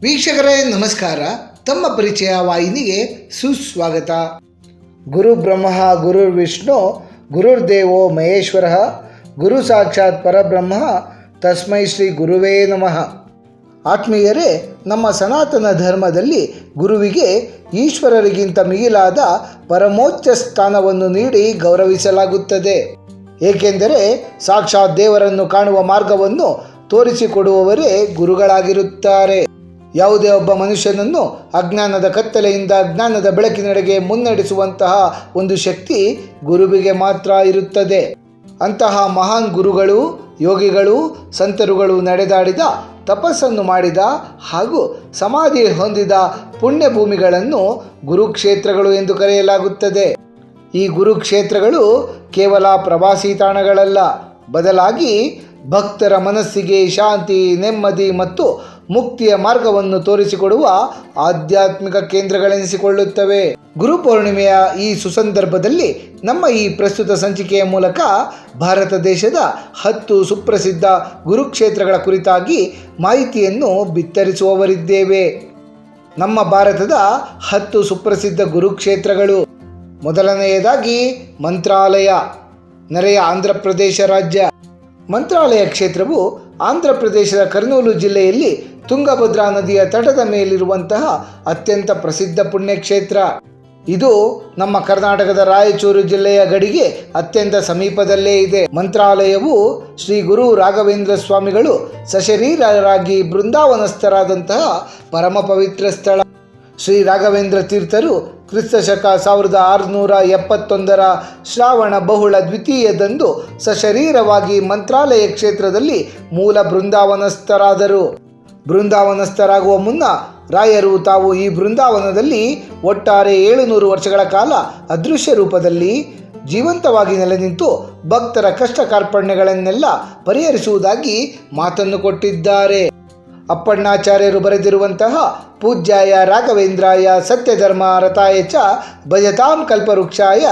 ವೀಕ್ಷಕರೇ ನಮಸ್ಕಾರ. ತಮ್ಮ ಪರಿಚಯ ವಾಹಿನಿಗೆ ಸುಸ್ವಾಗತ. ಗುರು ಬ್ರಹ್ಮ ಗುರುರ್ ವಿಷ್ಣು ಗುರುರ್ದೇವೋ ಮಹೇಶ್ವರ ಗುರು ಸಾಕ್ಷಾತ್ ಪರಬ್ರಹ್ಮ ತಸ್ಮೈ ಶ್ರೀ ಗುರುವೇ ನಮಃ. ಆತ್ಮೀಯರೇ, ನಮ್ಮ ಸನಾತನ ಧರ್ಮದಲ್ಲಿ ಗುರುವಿಗೆ ಈಶ್ವರರಿಗಿಂತ ಮಿಗಿಲಾದ ಪರಮೋಚ್ಚ ಸ್ಥಾನವನ್ನು ನೀಡಿ ಗೌರವಿಸಲಾಗುತ್ತದೆ. ಏಕೆಂದರೆ ಸಾಕ್ಷಾತ್ ದೇವರನ್ನು ಕಾಣುವ ಮಾರ್ಗವನ್ನು ತೋರಿಸಿಕೊಡುವವರೇ ಗುರುಗಳಾಗಿರುತ್ತಾರೆ. ಯಾವುದೇ ಒಬ್ಬ ಮನುಷ್ಯನನ್ನು ಅಜ್ಞಾನದ ಕತ್ತಲೆಯಿಂದ ಜ್ಞಾನದ ಬೆಳಕಿನೆಡೆಗೆ ಮುನ್ನಡೆಸುವಂತಹ ಒಂದು ಶಕ್ತಿ ಗುರುವಿಗೆ ಮಾತ್ರ ಇರುತ್ತದೆ. ಅಂತಹ ಮಹಾನ್ ಗುರುಗಳು, ಯೋಗಿಗಳು, ಸಂತರುಗಳು ನಡೆದಾಡಿದ, ತಪಸ್ಸನ್ನು ಮಾಡಿದ ಹಾಗೂ ಸಮಾಧಿ ಹೊಂದಿದ ಪುಣ್ಯ ಭೂಮಿಗಳನ್ನು ಗುರುಕ್ಷೇತ್ರಗಳು ಎಂದು ಕರೆಯಲಾಗುತ್ತದೆ. ಈ ಗುರುಕ್ಷೇತ್ರಗಳು ಕೇವಲ ಪ್ರವಾಸಿ ತಾಣಗಳಲ್ಲ, ಬದಲಾಗಿ ಭಕ್ತರ ಮನಸ್ಸಿಗೆ ಶಾಂತಿ, ನೆಮ್ಮದಿ ಮತ್ತು ಮುಕ್ತಿಯ ಮಾರ್ಗವನ್ನು ತೋರಿಸಿಕೊಡುವ ಆಧ್ಯಾತ್ಮಿಕ ಕೇಂದ್ರಗಳೆನಿಸಿಕೊಳ್ಳುತ್ತವೆ. ಗುರುಪೌರ್ಣಿಮೆಯ ಈ ಸುಸಂದರ್ಭದಲ್ಲಿ ನಮ್ಮ ಈ ಪ್ರಸ್ತುತ ಸಂಚಿಕೆಯ ಮೂಲಕ ಭಾರತ ದೇಶದ 10 ಸುಪ್ರಸಿದ್ಧ ಗುರುಕ್ಷೇತ್ರಗಳ ಕುರಿತಾಗಿ ಮಾಹಿತಿಯನ್ನು ಬಿತ್ತರಿಸುವವರಿದ್ದೇವೆ. ನಮ್ಮ ಭಾರತದ 10 ಸುಪ್ರಸಿದ್ಧ ಗುರುಕ್ಷೇತ್ರಗಳು. ಮೊದಲನೆಯದಾಗಿ ಮಂತ್ರಾಲಯ, ನೆರೆಯ ಆಂಧ್ರ ಪ್ರದೇಶ ರಾಜ್ಯ. ಮಂತ್ರಾಲಯ ಕ್ಷೇತ್ರವು ಆಂಧ್ರ ಪ್ರದೇಶದ ಕರ್ನೂಲು ಜಿಲ್ಲೆಯಲ್ಲಿ ತುಂಗಭದ್ರಾ ನದಿಯ ತಟದ ಮೇಲಿರುವಂತಹ ಅತ್ಯಂತ ಪ್ರಸಿದ್ಧ ಪುಣ್ಯಕ್ಷೇತ್ರ. ಇದು ನಮ್ಮ ಕರ್ನಾಟಕದ ರಾಯಚೂರು ಜಿಲ್ಲೆಯ ಗಡಿಗೆ ಅತ್ಯಂತ ಸಮೀಪದಲ್ಲೇ ಇದೆ. ಮಂತ್ರಾಲಯವು ಶ್ರೀ ಗುರು ರಾಘವೇಂದ್ರ ಸ್ವಾಮಿಗಳು ಸಶರೀರರಾಗಿ ಬೃಂದಾವನಸ್ಥರಾದಂತಹ ಪರಮ ಪವಿತ್ರ ಸ್ಥಳ. ಶ್ರೀ ರಾಘವೇಂದ್ರ ತೀರ್ಥರು ಕ್ರಿಸ್ತಶಕ 1671 ಶ್ರಾವಣ ಬಹುಳ ದ್ವಿತೀಯದಂದು ಸಶರೀರವಾಗಿ ಮಂತ್ರಾಲಯ ಕ್ಷೇತ್ರದಲ್ಲಿ ಮೂಲ ಬೃಂದಾವನಸ್ಥರಾದರು. ಬೃಂದಾವನಸ್ಥರಾಗುವ ಮುನ್ನ ರಾಯರು ತಾವು ಈ ಬೃಂದಾವನದಲ್ಲಿ ಒಟ್ಟಾರೆ 700 ವರ್ಷಗಳ ಕಾಲ ಅದೃಶ್ಯ ರೂಪದಲ್ಲಿ ಜೀವಂತವಾಗಿ ನೆಲೆ ನಿಂತು ಭಕ್ತರ ಕಷ್ಟ ಕಾರ್ಪಣ್ಯಗಳನ್ನೆಲ್ಲ ಪರಿಹರಿಸುವುದಾಗಿ ಮಾತನ್ನು ಕೊಟ್ಟಿದ್ದಾರೆ. ಅಪ್ಪಣ್ಣಾಚಾರ್ಯರು ಬರೆದಿರುವಂತಹ ಪೂಜ್ಯಾಯ ರಾಘವೇಂದ್ರಾಯ ಸತ್ಯಧರ್ಮ ರಥಾಯ ಚ ಭಜತಾಂ ಕಲ್ಪವೃಕ್ಷಾಯ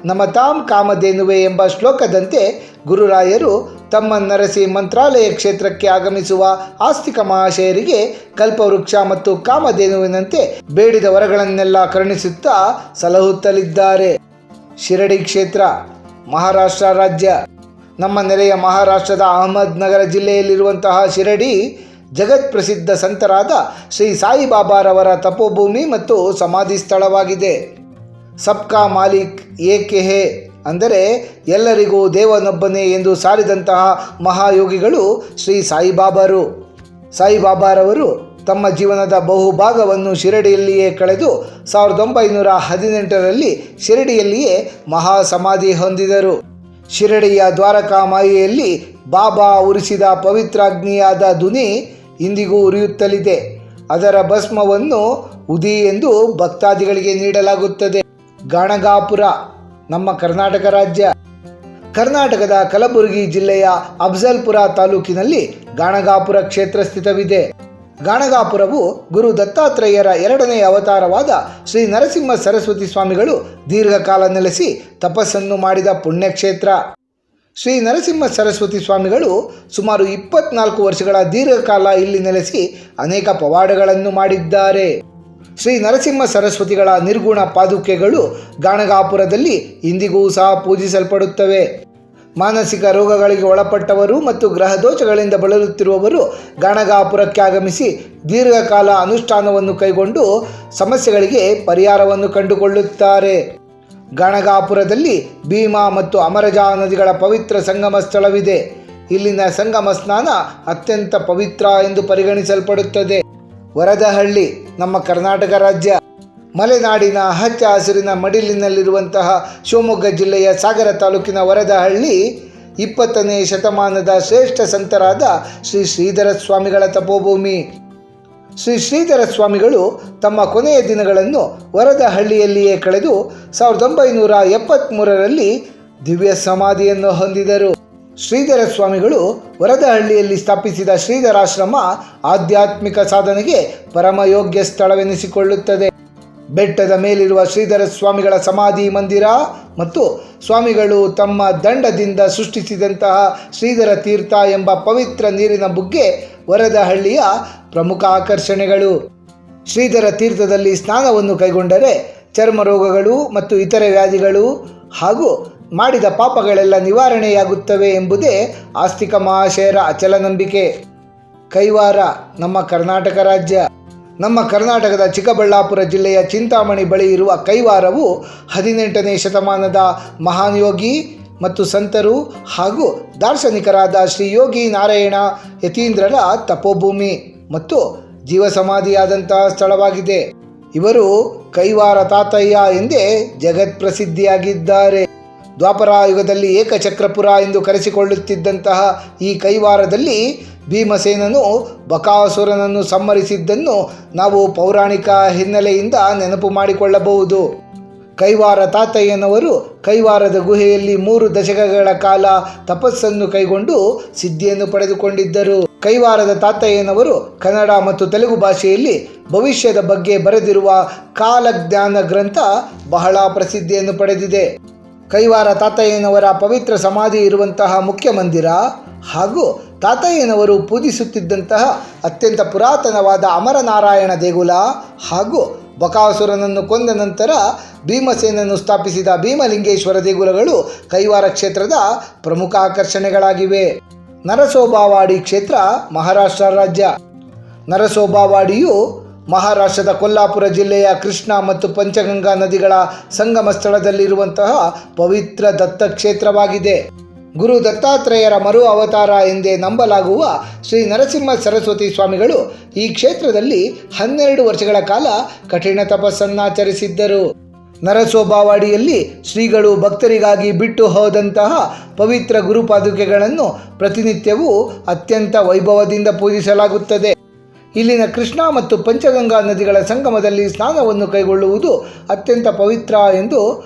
ನಮತಾಂ ಕಾಮಧೇನುವೆ ಎಂಬ ಶ್ಲೋಕದಂತೆ ಗುರುರಾಯರು ತಮ್ಮನ್ನರಸಿ ಮಂತ್ರಾಲಯ ಕ್ಷೇತ್ರಕ್ಕೆ ಆಗಮಿಸುವ ಆಸ್ತಿಕ ಮಹಾಶಯರಿಗೆ ಕಲ್ಪವೃಕ್ಷ ಮತ್ತು ಕಾಮಧೇನುವಿನಂತೆ ಬೇಡಿದ ವರಗಳನ್ನೆಲ್ಲ ಕರುಣಿಸುತ್ತಾ ಸಲಹುತ್ತಲಿದ್ದಾರೆ. ಶಿರಡಿ ಕ್ಷೇತ್ರ, ಮಹಾರಾಷ್ಟ್ರ ರಾಜ್ಯ. ನಮ್ಮ ನೆರೆಯ ಮಹಾರಾಷ್ಟ್ರದ ಅಹಮದ್ ನಗರ ಜಿಲ್ಲೆಯಲ್ಲಿರುವಂತಹ ಶಿರಡಿ ಜಗತ್ ಪ್ರಸಿದ್ಧ ಸಂತರಾದ ಶ್ರೀ ಸಾಯಿಬಾಬಾರವರ ತಪೋಭೂಮಿ ಮತ್ತು ಸಮಾಧಿ ಸ್ಥಳವಾಗಿದೆ. ಸಬ್ಕಾ ಮಾಲಿಕ್ ಏಕ್ ಹೇ, ಅಂದರೆ ಎಲ್ಲರಿಗೂ ದೇವನೊಬ್ಬನೇ ಎಂದು ಸಾರಿದಂತಹ ಮಹಾಯೋಗಿಗಳು ಶ್ರೀ ಸಾಯಿಬಾಬಾರು. ಸಾಯಿಬಾಬಾರವರು ತಮ್ಮ ಜೀವನದ ಬಹುಭಾಗವನ್ನು ಶಿರಡಿಯಲ್ಲಿಯೇ ಕಳೆದು 1918ರಲ್ಲಿ ಶಿರಡಿಯಲ್ಲಿಯೇ ಮಹಾ ಸಮಾಧಿ ಹೊಂದಿದರು. ಶಿರಡಿಯ ದ್ವಾರಕಾ ಮಾಯಿಯಲ್ಲಿ ಬಾಬಾ ಉರಿಸಿದ ಪವಿತ್ರಾಗ್ನಿಯಾದ ಧುನಿ ಇಂದಿಗೂ ಉರಿಯುತ್ತಲಿದೆ. ಅದರ ಭಸ್ಮವನ್ನು ಉದಿ ಎಂದು ಭಕ್ತಾದಿಗಳಿಗೆ ನೀಡಲಾಗುತ್ತದೆ. ಗಾಣಗಾಪುರ, ನಮ್ಮ ಕರ್ನಾಟಕ ರಾಜ್ಯ. ಕರ್ನಾಟಕದ ಕಲಬುರಗಿ ಜಿಲ್ಲೆಯ ಅಫ್ಜಲ್ಪುರ ತಾಲೂಕಿನಲ್ಲಿ ಗಾಣಗಾಪುರ ಕ್ಷೇತ್ರ ಸ್ಥಿತವಿದೆ. ಗಾಣಗಾಪುರವು ಗುರು ದತ್ತಾತ್ರೇಯರ 2ನೇ ಅವತಾರವಾದ ಶ್ರೀ ನರಸಿಂಹ ಸರಸ್ವತಿ ಸ್ವಾಮಿಗಳು ದೀರ್ಘಕಾಲ ನೆಲೆಸಿ ತಪಸ್ಸನ್ನು ಮಾಡಿದ ಪುಣ್ಯಕ್ಷೇತ್ರ. ಶ್ರೀ ನರಸಿಂಹ ಸರಸ್ವತಿ ಸ್ವಾಮಿಗಳು ಸುಮಾರು 24 ವರ್ಷಗಳ ದೀರ್ಘಕಾಲ ಇಲ್ಲಿ ನೆಲೆಸಿ ಅನೇಕ ಪವಾಡಗಳನ್ನು ಮಾಡಿದ್ದಾರೆ. ಶ್ರೀ ನರಸಿಂಹ ಸರಸ್ವತಿಗಳ ನಿರ್ಗುಣ ಪಾದುಕೆಗಳು ಗಾಣಗಾಪುರದಲ್ಲಿ ಇಂದಿಗೂ ಸಹ ಪೂಜಿಸಲ್ಪಡುತ್ತವೆ. ಮಾನಸಿಕ ರೋಗಗಳಿಗೆ ಒಳಪಟ್ಟವರು ಮತ್ತು ಗ್ರಹ ದೋಷಗಳಿಂದ ಬಳಲುತ್ತಿರುವವರು ಗಾಣಗಾಪುರಕ್ಕೆ ಆಗಮಿಸಿ ದೀರ್ಘಕಾಲ ಅನುಷ್ಠಾನವನ್ನು ಕೈಗೊಂಡು ಸಮಸ್ಯೆಗಳಿಗೆ ಪರಿಹಾರವನ್ನು ಕಂಡುಕೊಳ್ಳುತ್ತಾರೆ. ಗಾಣಗಾಪುರದಲ್ಲಿ ಭೀಮಾ ಮತ್ತು ಅಮರಜಾ ನದಿಗಳ ಪವಿತ್ರ ಸಂಗಮ ಸ್ಥಳವಿದೆ. ಇಲ್ಲಿನ ಸಂಗಮ ಸ್ನಾನ ಅತ್ಯಂತ ಪವಿತ್ರ ಎಂದು ಪರಿಗಣಿಸಲ್ಪಡುತ್ತದೆ. ವರದಹಳ್ಳಿ, ನಮ್ಮ ಕರ್ನಾಟಕ ರಾಜ್ಯ. ಮಲೆನಾಡಿನ ಹಚ್ಚ ಹಸಿರಿನ ಮಡಿಲಿನಲ್ಲಿರುವಂತಹ ಶಿವಮೊಗ್ಗ ಜಿಲ್ಲೆಯ ಸಾಗರ ತಾಲೂಕಿನ ವರದಹಳ್ಳಿ 20ನೇ ಶತಮಾನದ ಶ್ರೇಷ್ಠ ಸಂತರಾದ ಶ್ರೀ ಶ್ರೀಧರ ಸ್ವಾಮಿಗಳ ತಪೋಭೂಮಿ. ಶ್ರೀ ಶ್ರೀಧರ ಸ್ವಾಮಿಗಳು ತಮ್ಮ ಕೊನೆಯ ದಿನಗಳನ್ನು ವರದಹಳ್ಳಿಯಲ್ಲಿಯೇ ಕಳೆದು 1973ರಲ್ಲಿ ದಿವ್ಯ ಸಮಾಧಿಯನ್ನು ಹೊಂದಿದರು. ಶ್ರೀಧರ ಸ್ವಾಮಿಗಳು ವರದಹಳ್ಳಿಯಲ್ಲಿ ಸ್ಥಾಪಿಸಿದ ಶ್ರೀಧರಾಶ್ರಮ ಆಧ್ಯಾತ್ಮಿಕ ಸಾಧನೆಗೆ ಪರಮಯೋಗ್ಯ ಸ್ಥಳವೆನಿಸಿಕೊಳ್ಳುತ್ತದೆ. ಬೆಟ್ಟದ ಮೇಲಿರುವ ಶ್ರೀಧರ ಸ್ವಾಮಿಗಳ ಸಮಾಧಿ ಮಂದಿರ ಮತ್ತು ಸ್ವಾಮಿಗಳು ತಮ್ಮ ದಂಡದಿಂದ ಸೃಷ್ಟಿಸಿದಂತಹ ಶ್ರೀಧರ ತೀರ್ಥ ಎಂಬ ಪವಿತ್ರ ನೀರಿನ ಬುಗ್ಗೆ ವರದಹಳ್ಳಿಯ ಪ್ರಮುಖ ಆಕರ್ಷಣೆಗಳು. ಶ್ರೀಧರ ತೀರ್ಥದಲ್ಲಿ ಸ್ನಾನವನ್ನು ಕೈಗೊಂಡರೆ ಚರ್ಮ ರೋಗಗಳು ಮತ್ತು ಇತರೆ ವ್ಯಾಧಿಗಳು ಹಾಗೂ ಮಾಡಿದ ಪಾಪಗಳೆಲ್ಲ ನಿವಾರಣೆಯಾಗುತ್ತವೆ ಎಂಬುದೇ ಆಸ್ತಿಕ ಮಹಾಶಯರ ಅಚಲ ನಂಬಿಕೆ. ಕೈವಾರ ನಮ್ಮ ಕರ್ನಾಟಕ ರಾಜ್ಯ. ನಮ್ಮ ಕರ್ನಾಟಕದ ಚಿಕ್ಕಬಳ್ಳಾಪುರ ಜಿಲ್ಲೆಯ ಚಿಂತಾಮಣಿ ಬಳಿ ಇರುವ ಕೈವಾರವು 18ನೇ ಶತಮಾನದ ಮಹಾನ್ ಯೋಗಿ ಮತ್ತು ಸಂತರು ಹಾಗೂ ದಾರ್ಶನಿಕರಾದ ಶ್ರೀ ಯೋಗಿ ನಾರಾಯಣ ಯತೀಂದ್ರರ ತಪೋಭೂಮಿ ಮತ್ತು ಜೀವ ಸಮಾಧಿಯಾದಂತಹ ಸ್ಥಳವಾಗಿದೆ. ಇವರು ಕೈವಾರ ತಾತಯ್ಯ ಎಂದೇ ಜಗತ್ಪ್ರಸಿದ್ಧಿಯಾಗಿದ್ದಾರೆ. ದ್ವಾಪರ ಯುಗದಲ್ಲಿ ಏಕಚಕ್ರಪುರ ಎಂದು ಕರೆಸಿಕೊಳ್ಳುತ್ತಿದ್ದಂತಹ ಈ ಕೈವಾರದಲ್ಲಿ ಭೀಮಸೇನನು ಬಕಾಸುರನನ್ನು ಸಂಹರಿಸಿದ್ದನ್ನು ನಾವು ಪೌರಾಣಿಕ ಹಿನ್ನೆಲೆಯಿಂದ ನೆನಪು ಮಾಡಿಕೊಳ್ಳಬಹುದು. ಕೈವಾರ ತಾತಯ್ಯನವರು ಕೈವಾರದ ಗುಹೆಯಲ್ಲಿ 3 ದಶಕಗಳ ಕಾಲ ತಪಸ್ಸನ್ನು ಕೈಗೊಂಡು ಸಿದ್ಧಿಯನ್ನು ಪಡೆದುಕೊಂಡಿದ್ದರು. ಕೈವಾರದ ತಾತಯ್ಯನವರು ಕನ್ನಡ ಮತ್ತು ತೆಲುಗು ಭಾಷೆಯಲ್ಲಿ ಭವಿಷ್ಯದ ಬಗ್ಗೆ ಬರೆದಿರುವ ಕಾಲಜ್ಞಾನ ಗ್ರಂಥ ಬಹಳ ಪ್ರಸಿದ್ಧಿಯನ್ನು ಪಡೆದಿದೆ. ಕೈವಾರ ತಾತಯ್ಯನವರ ಪವಿತ್ರ ಸಮಾಧಿ ಇರುವಂತಹ ಮುಖ್ಯ ಮಂದಿರ ಹಾಗೂ ತಾತಯ್ಯನವರು ಪೂಜಿಸುತ್ತಿದ್ದಂತಹ ಅತ್ಯಂತ ಪುರಾತನವಾದ ಅಮರನಾರಾಯಣ ದೇಗುಲ ಹಾಗೂ ಬಕಾಸುರನನ್ನು ಕೊಂದ ನಂತರ ಭೀಮಸೇನನ್ನು ಸ್ಥಾಪಿಸಿದ ಭೀಮಲಿಂಗೇಶ್ವರ ದೇಗುಲಗಳು ಕೈವಾರ ಕ್ಷೇತ್ರದ ಪ್ರಮುಖ ಆಕರ್ಷಣೆಗಳಾಗಿವೆ. ನರಸೋಬಾವಾಡಿ ಕ್ಷೇತ್ರ ಮಹಾರಾಷ್ಟ್ರ ರಾಜ್ಯ. ನರಸೋಬಾವಾಡಿಯು ಮಹಾರಾಷ್ಟ್ರದ ಕೊಲ್ಲಾಪುರ ಜಿಲ್ಲೆಯ ಕೃಷ್ಣ ಮತ್ತು ಪಂಚಗಂಗಾ ನದಿಗಳ ಸಂಗಮ ಸ್ಥಳದಲ್ಲಿರುವಂತಹ ಪವಿತ್ರ ದತ್ತ ಕ್ಷೇತ್ರವಾಗಿದೆ. ಗುರು ದತ್ತಾತ್ರೇಯರ ಮರು ಅವತಾರ ಎಂದೇ ನಂಬಲಾಗುವ ಶ್ರೀ ನರಸಿಂಹ ಸರಸ್ವತಿ ಸ್ವಾಮಿಗಳು ಈ ಕ್ಷೇತ್ರದಲ್ಲಿ 12 ವರ್ಷಗಳ ಕಾಲ ಕಠಿಣ ತಪಸ್ಸನ್ನಾಚರಿಸಿದ್ದರು. ನರಸೋಬಾವಾಡಿಯಲ್ಲಿ ಶ್ರೀಗಳು ಭಕ್ತರಿಗಾಗಿ ಬಿಟ್ಟು ಹೋದಂತಹ ಪವಿತ್ರ ಗುರುಪಾದುಕೆಗಳನ್ನು ಪ್ರತಿನಿತ್ಯವೂ ಅತ್ಯಂತ ವೈಭವದಿಂದ ಪೂಜಿಸಲಾಗುತ್ತದೆ. ಇಲ್ಲಿನ ಕೃಷ್ಣ ಮತ್ತು ಪಂಚಗಂಗಾ ನದಿಗಳ ಸಂಗಮದಲ್ಲಿ ಸ್ನಾನವನ್ನು ಕೈಗೊಳ್ಳುವುದು ಅತ್ಯಂತ ಪವಿತ್ರ ಎಂದು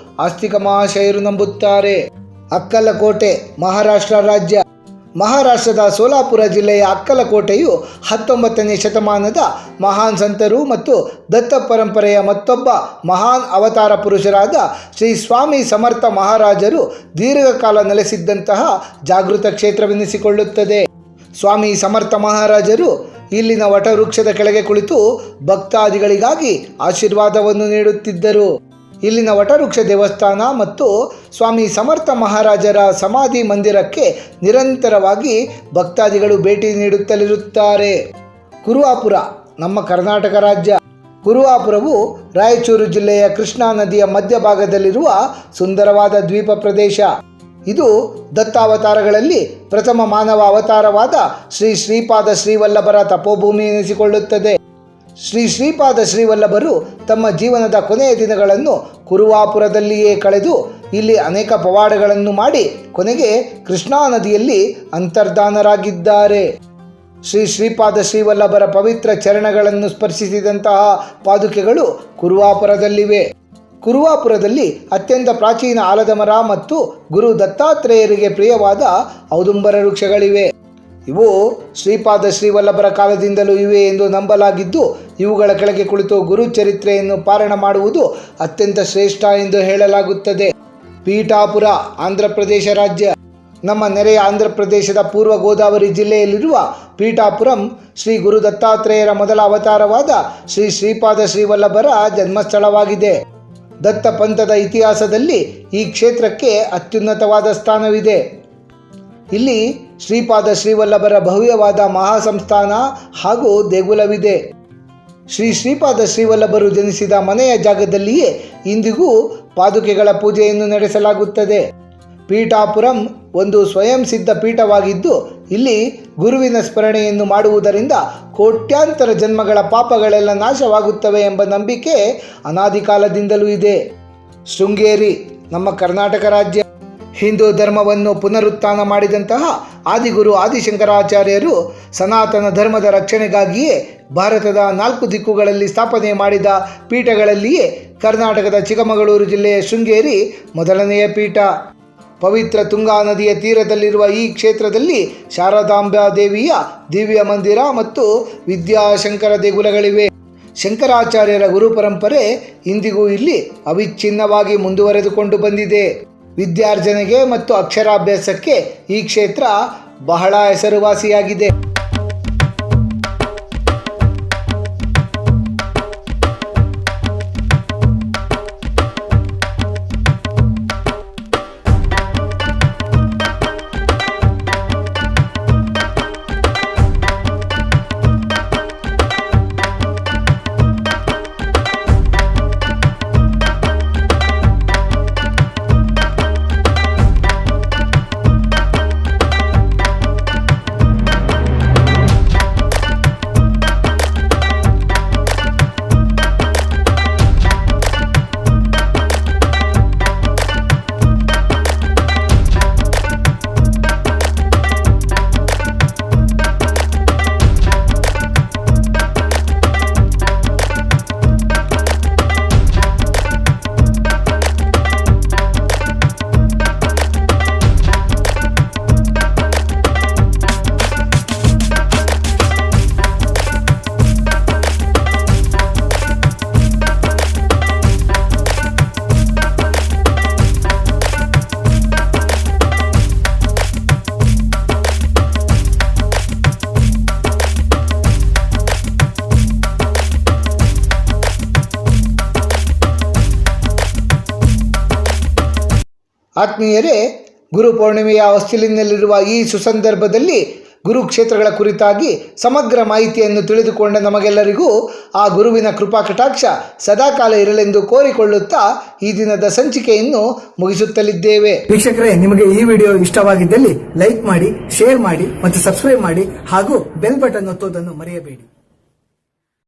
ಆಸ್ತಿಕ ಮಹಾಶಯರು ನಂಬುತ್ತಾರೆ. ಅಕ್ಕಲಕೋಟೆ ಮಹಾರಾಷ್ಟ್ರ ರಾಜ್ಯ. ಮಹಾರಾಷ್ಟ್ರದ ಸೋಲಾಪುರ ಜಿಲ್ಲೆಯ ಅಕ್ಕಲಕೋಟೆಯು 19ನೇ ಶತಮಾನದ ಮಹಾನ್ ಸಂತರು ಮತ್ತು ದತ್ತ ಪರಂಪರೆಯ ಮತ್ತೊಬ್ಬ ಮಹಾನ್ ಅವತಾರ ಪುರುಷರಾದ ಶ್ರೀ ಸ್ವಾಮಿ ಸಮರ್ಥ ಮಹಾರಾಜರು ದೀರ್ಘಕಾಲ ನೆಲೆಸಿದ್ದಂತಹ ಜಾಗೃತ ಕ್ಷೇತ್ರವೆನಿಸಿಕೊಳ್ಳುತ್ತದೆ. ಸ್ವಾಮಿ ಸಮರ್ಥ ಮಹಾರಾಜರು ಇಲ್ಲಿನ ವಟವೃಕ್ಷದ ಕೆಳಗೆ ಕುಳಿತು ಭಕ್ತಾದಿಗಳಿಗಾಗಿ ಆಶೀರ್ವಾದವನ್ನು ನೀಡುತ್ತಿದ್ದರು. ಇಲ್ಲಿನ ವಟವೃಕ್ಷ ದೇವಸ್ಥಾನ ಮತ್ತು ಸ್ವಾಮಿ ಸಮರ್ಥ ಮಹಾರಾಜರ ಸಮಾಧಿ ಮಂದಿರಕ್ಕೆ ನಿರಂತರವಾಗಿ ಭಕ್ತಾದಿಗಳು ಭೇಟಿ ನೀಡುತ್ತಲಿರುತ್ತಾರೆ. ಕುರುವಾಪುರ ನಮ್ಮ ಕರ್ನಾಟಕ ರಾಜ್ಯ. ಕುರುವಾಪುರವು ರಾಯಚೂರು ಜಿಲ್ಲೆಯ ಕೃಷ್ಣಾ ನದಿಯ ಮಧ್ಯಭಾಗದಲ್ಲಿರುವ ಸುಂದರವಾದ ದ್ವೀಪ ಪ್ರದೇಶ. ಇದು ದತ್ತಾವತಾರಗಳಲ್ಲಿ ಪ್ರಥಮ ಮಾನವ ಅವತಾರವಾದ ಶ್ರೀ ಶ್ರೀಪಾದ ಶ್ರೀವಲ್ಲಭರ ತಪೋಭೂಮಿ ಎನಿಸಿಕೊಳ್ಳುತ್ತದೆ. ಶ್ರೀ ಶ್ರೀಪಾದ ಶ್ರೀವಲ್ಲಭರು ತಮ್ಮ ಜೀವನದ ಕೊನೆಯ ದಿನಗಳನ್ನು ಕುರುವಾಪುರದಲ್ಲಿಯೇ ಕಳೆದು ಇಲ್ಲಿ ಅನೇಕ ಪವಾಡಗಳನ್ನು ಮಾಡಿ ಕೊನೆಗೆ ಕೃಷ್ಣಾ ನದಿಯಲ್ಲಿ ಅಂತರ್ಧಾನರಾಗಿದ್ದಾರೆ. ಶ್ರೀ ಶ್ರೀಪಾದ ಶ್ರೀವಲ್ಲಭರ ಪವಿತ್ರ ಚರಣಗಳನ್ನು ಸ್ಪರ್ಶಿಸಿದಂತಹ ಪಾದುಕೆಗಳು ಕುರುವಾಪುರದಲ್ಲಿವೆ. ಕುರುವಾಪುರದಲ್ಲಿ ಅತ್ಯಂತ ಪ್ರಾಚೀನ ಆಲದ ಮರ ಮತ್ತು ಗುರು ದತ್ತಾತ್ರೇಯರಿಗೆ ಪ್ರಿಯವಾದ ಔದುಂಬರ ವೃಕ್ಷಗಳಿವೆ. ಇವು ಶ್ರೀಪಾದ ಶ್ರೀವಲ್ಲಭರ ಕಾಲದಿಂದಲೂ ಇವೆ ಎಂದು ನಂಬಲಾಗಿದ್ದು ಇವುಗಳ ಕೆಳಗೆ ಕುಳಿತು ಗುರುಚರಿತ್ರೆಯನ್ನು ಪಾರಾಯಣ ಮಾಡುವುದು ಅತ್ಯಂತ ಶ್ರೇಷ್ಠ ಎಂದು ಹೇಳಲಾಗುತ್ತದೆ. ಪೀಠಾಪುರ ಆಂಧ್ರ ಪ್ರದೇಶ ರಾಜ್ಯ. ನಮ್ಮ ನೆರೆಯ ಆಂಧ್ರ ಪ್ರದೇಶದ ಪೂರ್ವ ಗೋದಾವರಿ ಜಿಲ್ಲೆಯಲ್ಲಿರುವ ಪೀಠಾಪುರಂ ಶ್ರೀ ಗುರು ದತ್ತಾತ್ರೇಯರ ಮೊದಲ ಅವತಾರವಾದ ಶ್ರೀ ಶ್ರೀಪಾದ ಶ್ರೀವಲ್ಲಭರ ಜನ್ಮಸ್ಥಳವಾಗಿದೆ. ದತ್ತ ಪಂಥದ ಇತಿಹಾಸದಲ್ಲಿ ಈ ಕ್ಷೇತ್ರಕ್ಕೆ ಅತ್ಯುನ್ನತವಾದ ಸ್ಥಾನವಿದೆ. ಇಲ್ಲಿ ಶ್ರೀಪಾದ ಶ್ರೀವಲ್ಲಭರ ಭವ್ಯವಾದ ಮಹಾಸಂಸ್ಥಾನ ಹಾಗೂ ದೇಗುಲವಿದೆ. ಶ್ರೀ ಶ್ರೀಪಾದ ಶ್ರೀವಲ್ಲಭರು ಜನಿಸಿದ ಮನೆಯ ಜಾಗದಲ್ಲಿಯೇ ಇಂದಿಗೂ ಪಾದುಕೆಗಳ ಪೂಜೆಯನ್ನು ನಡೆಸಲಾಗುತ್ತದೆ. ಪೀಠಾಪುರಂ ಒಂದು ಸ್ವಯಂ ಸಿದ್ಧ ಪೀಠವಾಗಿದ್ದು ಇಲ್ಲಿ ಗುರುವಿನ ಸ್ಮರಣೆಯನ್ನು ಮಾಡುವುದರಿಂದ ಕೋಟ್ಯಾಂತರ ಜನ್ಮಗಳ ಪಾಪಗಳೆಲ್ಲ ನಾಶವಾಗುತ್ತವೆ ಎಂಬ ನಂಬಿಕೆ ಅನಾದಿ ಕಾಲದಿಂದಲೂ ಇದೆ. ಶೃಂಗೇರಿ ನಮ್ಮ ಕರ್ನಾಟಕ ರಾಜ್ಯ. ಹಿಂದೂ ಧರ್ಮವನ್ನು ಪುನರುತ್ಥಾನ ಮಾಡಿದಂತಹ ಆದಿಗುರು ಆದಿಶಂಕರಾಚಾರ್ಯರು ಸನಾತನ ಧರ್ಮದ ರಕ್ಷಣೆಗಾಗಿಯೇ ಭಾರತದ 4 ದಿಕ್ಕುಗಳಲ್ಲಿ ಸ್ಥಾಪನೆ ಮಾಡಿದ ಪೀಠಗಳಲ್ಲಿಯೇ ಕರ್ನಾಟಕದ ಚಿಕ್ಕಮಗಳೂರು ಜಿಲ್ಲೆಯ ಶೃಂಗೇರಿ ಮೊದಲನೆಯ ಪೀಠ. ಪವಿತ್ರ ತುಂಗಾ ನದಿಯ ತೀರದಲ್ಲಿರುವ ಈ ಕ್ಷೇತ್ರದಲ್ಲಿ ಶಾರದಾಂಬಾ ದೇವಿಯ ದಿವ್ಯ ಮಂದಿರ ಮತ್ತು ವಿದ್ಯಾಶಂಕರ ದೇಗುಲಗಳಿವೆ. ಶಂಕರಾಚಾರ್ಯರ ಗುರು ಪರಂಪರೆ ಇಂದಿಗೂ ಇಲ್ಲಿ ಅವಿಚ್ಛಿನ್ನವಾಗಿ ಮುಂದುವರೆದುಕೊಂಡು ಬಂದಿದೆ. ವಿದ್ಯಾರ್ಜನೆಗೆ ಮತ್ತು ಅಕ್ಷರಾಭ್ಯಾಸಕ್ಕೆ ಈ ಕ್ಷೇತ್ರ ಬಹಳ ಹೆಸರುವಾಸಿಯಾಗಿದೆ. ಆತ್ಮೀಯರೇ, ಗುರು ಪೌರ್ಣಿಮೆಯ ಹೊಸ್ತಿಲಿನಲ್ಲಿರುವ ಈ ಸುಸಂದರ್ಭದಲ್ಲಿ ಗುರುಕ್ಷೇತ್ರಗಳ ಕುರಿತಾಗಿ ಸಮಗ್ರ ಮಾಹಿತಿಯನ್ನು ತಿಳಿದುಕೊಂಡ ನಮಗೆಲ್ಲರಿಗೂ ಆ ಗುರುವಿನ ಕೃಪಾ ಕಟಾಕ್ಷ ಸದಾಕಾಲ ಇರಲೆಂದು ಕೋರಿಕೊಳ್ಳುತ್ತಾ ಈ ದಿನದ ಸಂಚಿಕೆಯನ್ನು ಮುಗಿಸುತ್ತಲಿದ್ದೇವೆ. ವೀಕ್ಷಕರೇ, ನಿಮಗೆ ಈ ವಿಡಿಯೋ ಇಷ್ಟವಾಗಿದ್ದಲ್ಲಿ ಲೈಕ್ ಮಾಡಿ, ಶೇರ್ ಮಾಡಿ ಮತ್ತು ಸಬ್ಸ್ಕ್ರೈಬ್ ಮಾಡಿ ಹಾಗೂ ಬೆಲ್ ಬಟನ್ ಒತ್ತುವುದನ್ನು ಮರೆಯಬೇಡಿ.